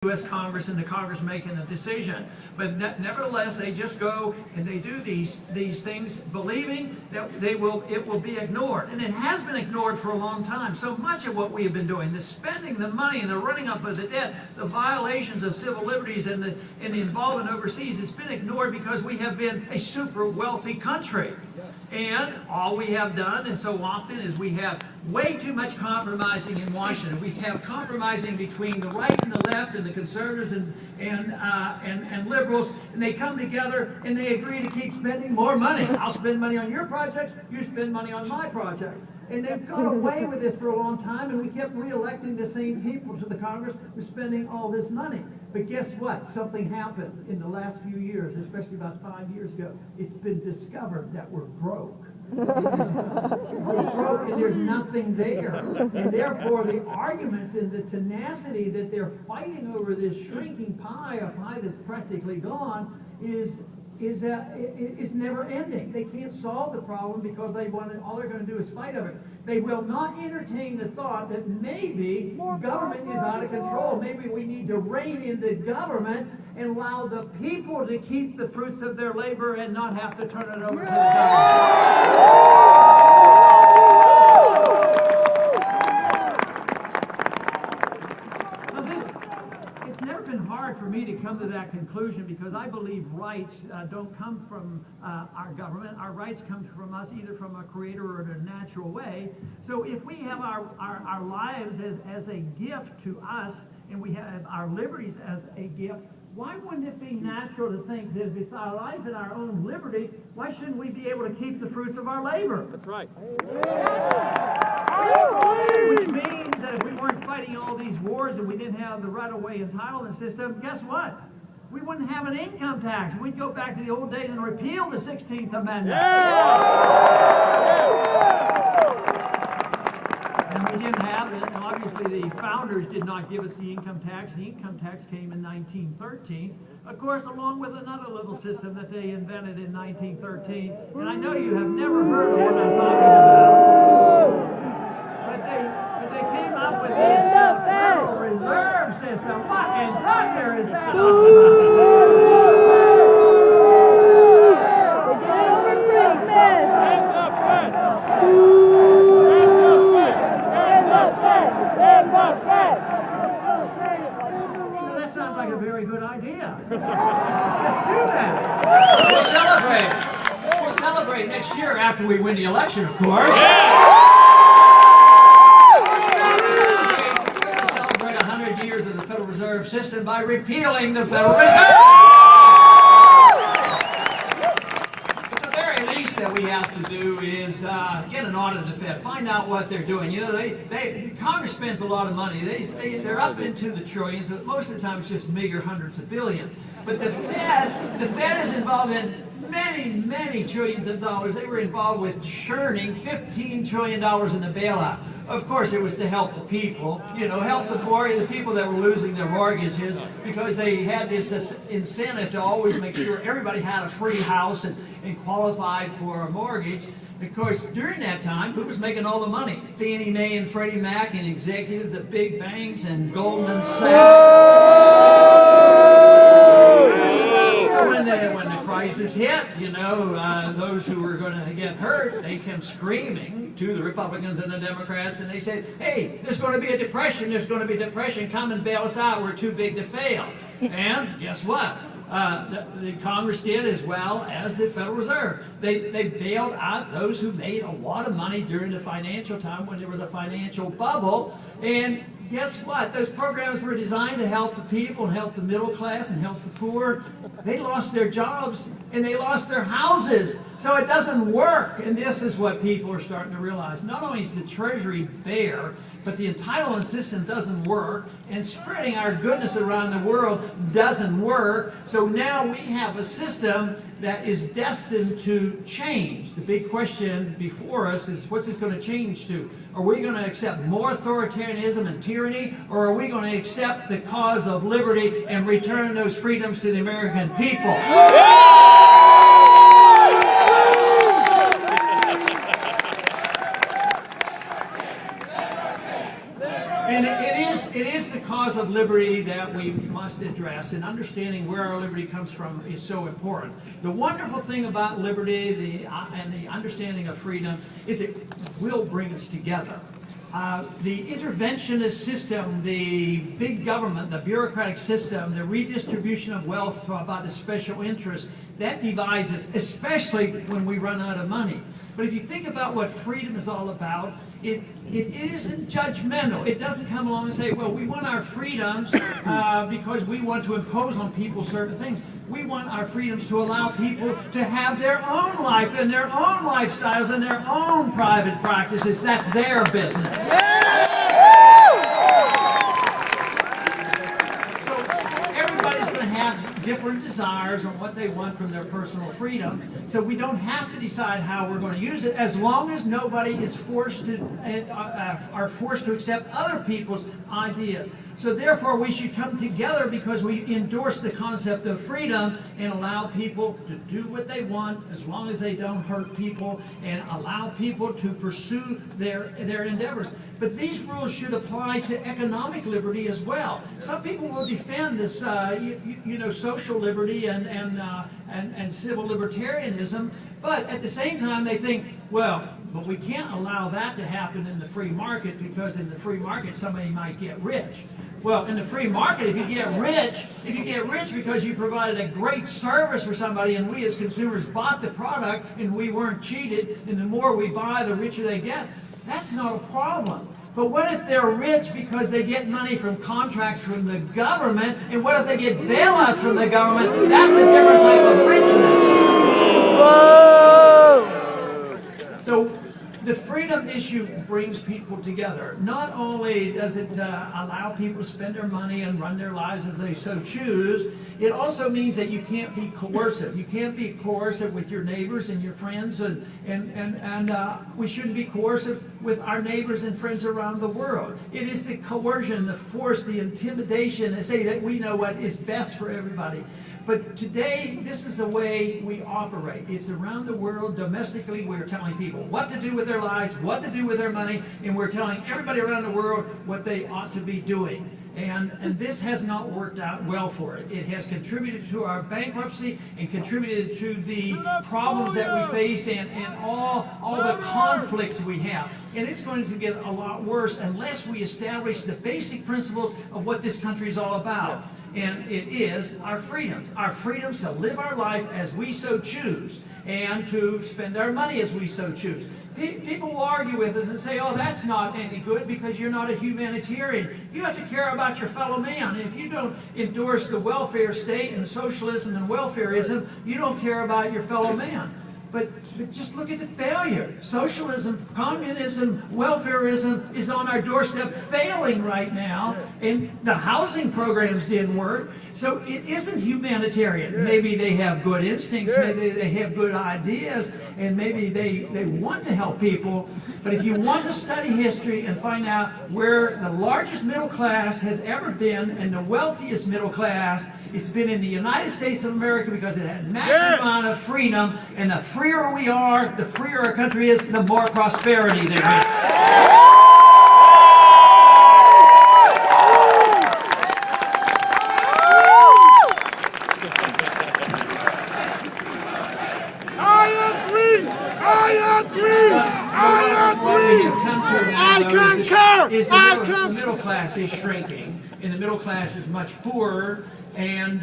U.S. Congress and the Congress making a decision. But nevertheless, they just go and they do these things believing that it will be ignored. And it has been ignored for a long time. So much of what we have been doing, the spending, the money, and the running up of the debt, the violations of civil liberties and the involvement overseas, it's been ignored because we have been a super wealthy country. And all we have done, and so often, is we have way too much compromising in Washington. We have compromising between the right and the left and the conservatives and liberals, and they come together and they agree to keep spending more money. I'll spend money on your projects, you spend money on my project. And they've got away with this for a long time, and we kept re-electing the same people to the Congress who's spending all this money. But guess what? Something happened in the last few years, especially about 5 years ago. It's been discovered that we're broke. We're broke and there's nothing there. And therefore the arguments and the tenacity that they're fighting over this shrinking pie, a pie that's practically gone, is never ending. They can't solve the problem because all they're going to do is fight over it. They will not entertain the thought that maybe government is out of control. Maybe we need to rein in the government and allow the people to keep the fruits of their labor and not have to turn it over to the government. For me to come to that conclusion, because I believe rights don't come from our government. Our rights come from us, either from a creator or in a natural way. So if we have our lives as a gift to us, and we have our liberties as a gift, why wouldn't it be natural to think that if it's our life and our own liberty, why shouldn't we be able to keep the fruits of our labor? That's right. Which means that if we weren't fighting all these wars and we didn't have the right-of-way entitlement system, guess what? We wouldn't have an income tax. We'd go back to the old days and repeal the 16th Amendment. And we didn't have it. And obviously, the founders did not give us the income tax. The income tax came in 1913. Of course, along with another little system that they invented in 1913. And I know you have never heard of what I'm talking about. But they came up with this Federal Reserve System. What in thunder is that all about? They did it over Christmas. And the Fed. Well, that sounds like a very good idea. Let's do that. We'll celebrate next year after we win the election, of course. Reserve system by repealing the Federal Reserve. But the very least that we have to do is get an audit of the Fed, find out what they're doing. You know, Congress spends a lot of money. They're up into the trillions, but most of the time it's just meager hundreds of billions. But the Fed is involved in many trillions of dollars. They were involved with churning $15 trillion in the bailout. Of course, it was to help the people, help the people that were losing their mortgages, because they had this incentive to always make sure everybody had a free house and qualified for a mortgage. Of course, during that time, who was making all the money? Fannie Mae and Freddie Mac and executives at big banks and Goldman Sachs. When the crisis hit, those who were going to get hurt, they came screaming to the Republicans and the Democrats, and they said, hey, there's going to be a depression, come and bail us out, we're too big to fail. And guess what? The Congress did, as well as the Federal Reserve. They bailed out those who made a lot of money during the financial time when there was a financial bubble. And guess what? Those programs were designed to help the people and help the middle class and help the poor. They lost their jobs and they lost their houses. So it doesn't work. And this is what people are starting to realize. Not only is the Treasury bare, but the entitlement system doesn't work, and spreading our goodness around the world doesn't work. So now we have a system that is destined to change. The big question before us is, what's it going to change to? Are we going to accept more authoritarianism and tyranny, or are we going to accept the cause of liberty and return those freedoms to the American people? And it is the cause cause of liberty that we must address, and understanding where our liberty comes from is so important. The wonderful thing about liberty and the understanding of freedom is it will bring us together. The interventionist system, the big government, the bureaucratic system, the redistribution of wealth by the special interests, that divides us, especially when we run out of money. But if you think about what freedom is all about, it isn't judgmental. It doesn't come along and say, well, we want our freedoms because we want to impose on people certain things. We want our freedoms to allow people to have their own life and their own lifestyles and their own private practices. That's their business. So everybody's going to have different desires on what they want from their personal freedom. So we don't have to decide how we're going to use it, as long as nobody is forced to are forced to accept other people's ideas. So therefore, we should come together because we endorse the concept of freedom and allow people to do what they want as long as they don't hurt people, and allow people to pursue their endeavors. But these rules should apply to economic liberty as well. Some people will defend this, social liberty and civil libertarianism, but at the same time they think, well, but we can't allow that to happen in the free market, because in the free market somebody might get rich. Well, in the free market, if you get rich because you provided a great service for somebody and we as consumers bought the product and we weren't cheated, and the more we buy, the richer they get, that's not a problem. But what if they're rich because they get money from contracts from the government, and what if they get bailouts from the government? That's a different type of richness. Whoa! So the freedom issue brings people together. Not only does it allow people to spend their money and run their lives as they so choose, it also means that you can't be coercive. You can't be coercive with your neighbors and your friends, and we shouldn't be coercive with our neighbors and friends around the world. It is the coercion, the force, the intimidation that say that we know what is best for everybody. But today, this is the way we operate. It's around the world. Domestically, we're telling people what to do with their lives, what to do with their money, and we're telling everybody around the world what they ought to be doing. And this has not worked out well for it. It has contributed to our bankruptcy and contributed to the problems that we face and all the conflicts we have. And it's going to get a lot worse unless we establish the basic principles of what this country is all about. And it is our freedoms to live our life as we so choose, and to spend our money as we so choose. People will argue with us and say, oh, that's not any good because you're not a humanitarian. You have to care about your fellow man. And if you don't endorse the welfare state and socialism and welfarism, you don't care about your fellow man. But just look at the failure. Socialism, communism, welfarism is on our doorstep, failing right now, and the housing programs didn't work. So it isn't humanitarian. Maybe they have good instincts, maybe they have good ideas, and maybe they want to help people. But if you want to study history and find out where the largest middle class has ever been and the wealthiest middle class, it's been in the United States of America, because it had maximum amount of freedom, and the freer we are, the freer our country is, the more prosperity there is. The middle class is shrinking, and the middle class is much poorer, and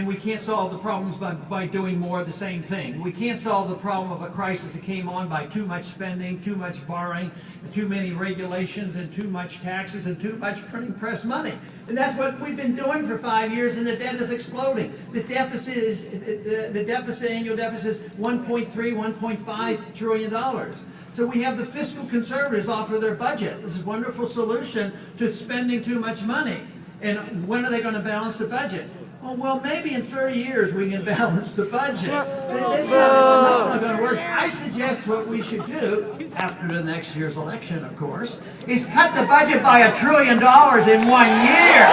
we can't solve the problems by doing more of the same thing. We can't solve the problem of a crisis that came on by too much spending, too much borrowing, too many regulations, and too much taxes, and too much printing press money. And that's what we've been doing for 5 years, and the debt is exploding. The annual deficit is $1.3, $1.5 trillion. So we have the fiscal conservatives offer their budget. This is a wonderful solution to spending too much money. And when are they going to balance the budget? Oh, well, maybe in 30 years we can balance the budget. That's not going to work. I suggest what we should do, after the next year's election, of course, is cut the budget by $1 trillion in 1 year.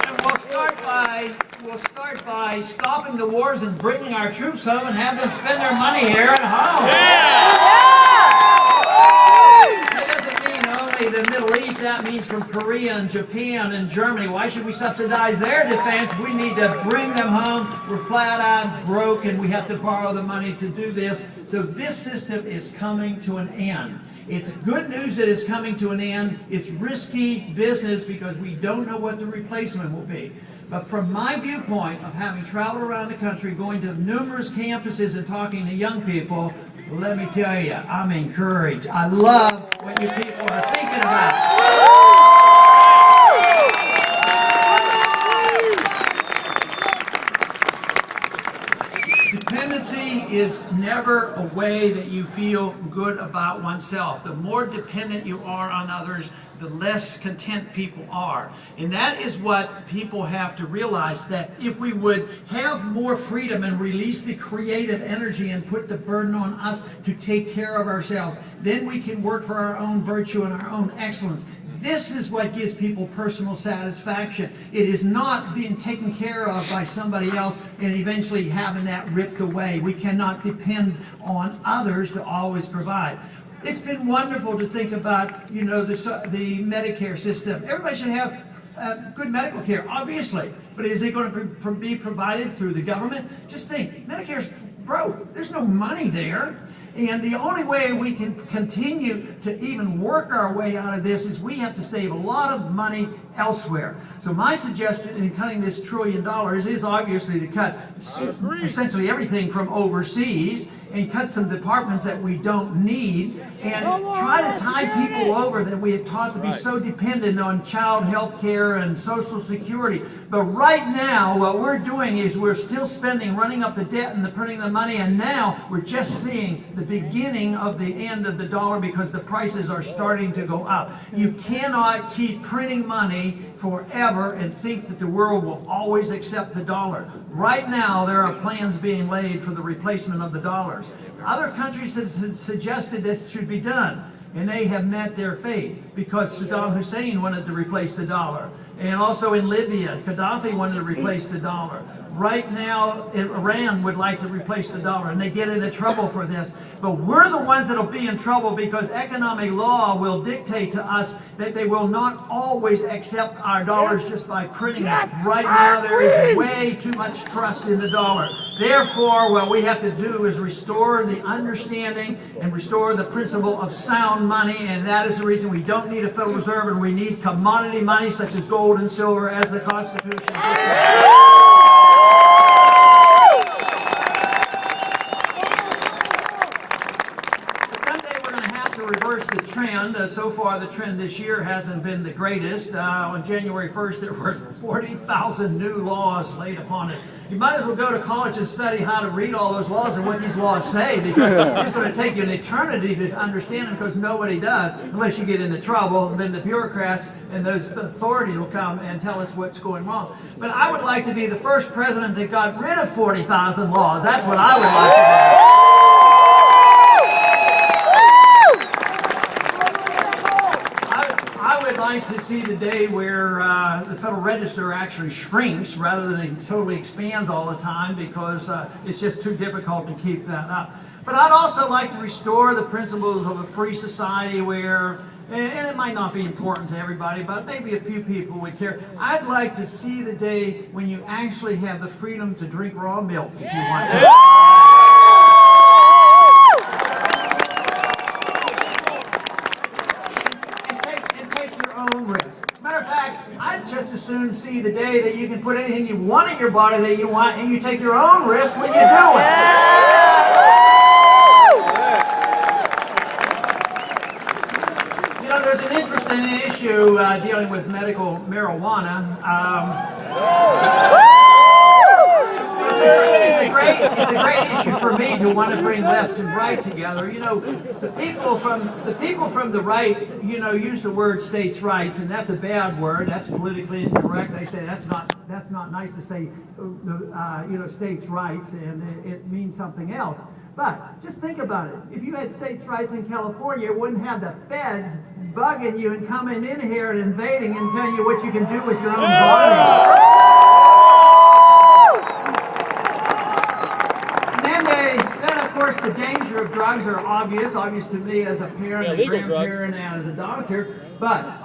And we'll start by stopping the wars and bringing our troops home and have them spend their money here at home. East, that means from Korea and Japan and Germany. Why should we subsidize their defense? We need to bring them home. We're flat out broke and we have to borrow the money to do this. So this system is coming to an end. It's good news that it's coming to an end. It's risky business because we don't know what the replacement will be. But from my viewpoint of having traveled around the country, going to numerous campuses and talking to young people, let me tell you, I'm encouraged. I love what you people are thinking about. Dependency is never a way that you feel good about oneself. The more dependent you are on others, the less content people are. And that is what people have to realize, that if we would have more freedom and release the creative energy and put the burden on us to take care of ourselves, then we can work for our own virtue and our own excellence. This is what gives people personal satisfaction. It is not being taken care of by somebody else and eventually having that ripped away. We cannot depend on others to always provide. It's been wonderful to think about, you know, the Medicare system. Everybody should have good medical care, obviously. But is it going to be provided through the government? Just think, Medicare's broke. There's no money there. And the only way we can continue to even work our way out of this is we have to save a lot of money elsewhere. So my suggestion in cutting this $1 trillion is obviously to cut essentially everything from overseas and cut some departments that we don't need and try to tie people over that we have taught to be so dependent on child health care and Social Security. But right now, what we're doing is we're still spending, running up the debt and printing the money, and now we're just seeing the beginning of the end of the dollar because the prices are starting to go up. You cannot keep printing money forever and think that the world will always accept the dollar. Right now, there are plans being laid for the replacement of the dollars. Other countries have suggested this should be done, and they have met their fate because Saddam Hussein wanted to replace the dollar. And also in Libya, Gaddafi wanted to replace the dollar. Right now, Iran would like to replace the dollar, and they get into trouble for this. But we're the ones that will be in trouble because economic law will dictate to us that they will not always accept our dollars just by printing them. Right now, there is way too much trust in the dollar. Therefore, what we have to do is restore the understanding and restore the principle of sound money, and that is the reason we don't need a Federal Reserve and we need commodity money such as gold and silver as the Constitution dictates. Reverse the trend. So far, the trend this year hasn't been the greatest. On January 1st, there were 40,000 new laws laid upon us. You might as well go to college and study how to read all those laws and what these laws say, because it's going to take you an eternity to understand them, because nobody does, unless you get into trouble. And then the bureaucrats and those authorities will come and tell us what's going wrong. But I would like to be the first president that got rid of 40,000 laws. That's what I would like to do. I would like to see the day where the Federal Register actually shrinks rather than it totally expands all the time, because it's just too difficult to keep that up. But I'd also like to restore the principles of a free society where, and it might not be important to everybody, but maybe a few people would care. I'd like to see the day when you actually have the freedom to drink raw milk if you want to. Matter of fact, I'd just as soon see the day that you can put anything you want in your body that you want, and you take your own risk when you do it. You know, there's an interesting issue dealing with medical marijuana. It's a great issue for me to want to bring left and right together. You know, the people from the right, you know, use the word states' rights, and that's a bad word. That's politically incorrect. They say that's not nice to say, you know, states' rights, and it means something else. But just think about it. If you had states' rights in California, it wouldn't have the feds bugging you and coming in here and invading and telling you what you can do with your own body. course, the danger of drugs are obvious to me as a parent, Yeah, a legal drugs. grandparent, and as a doctor. But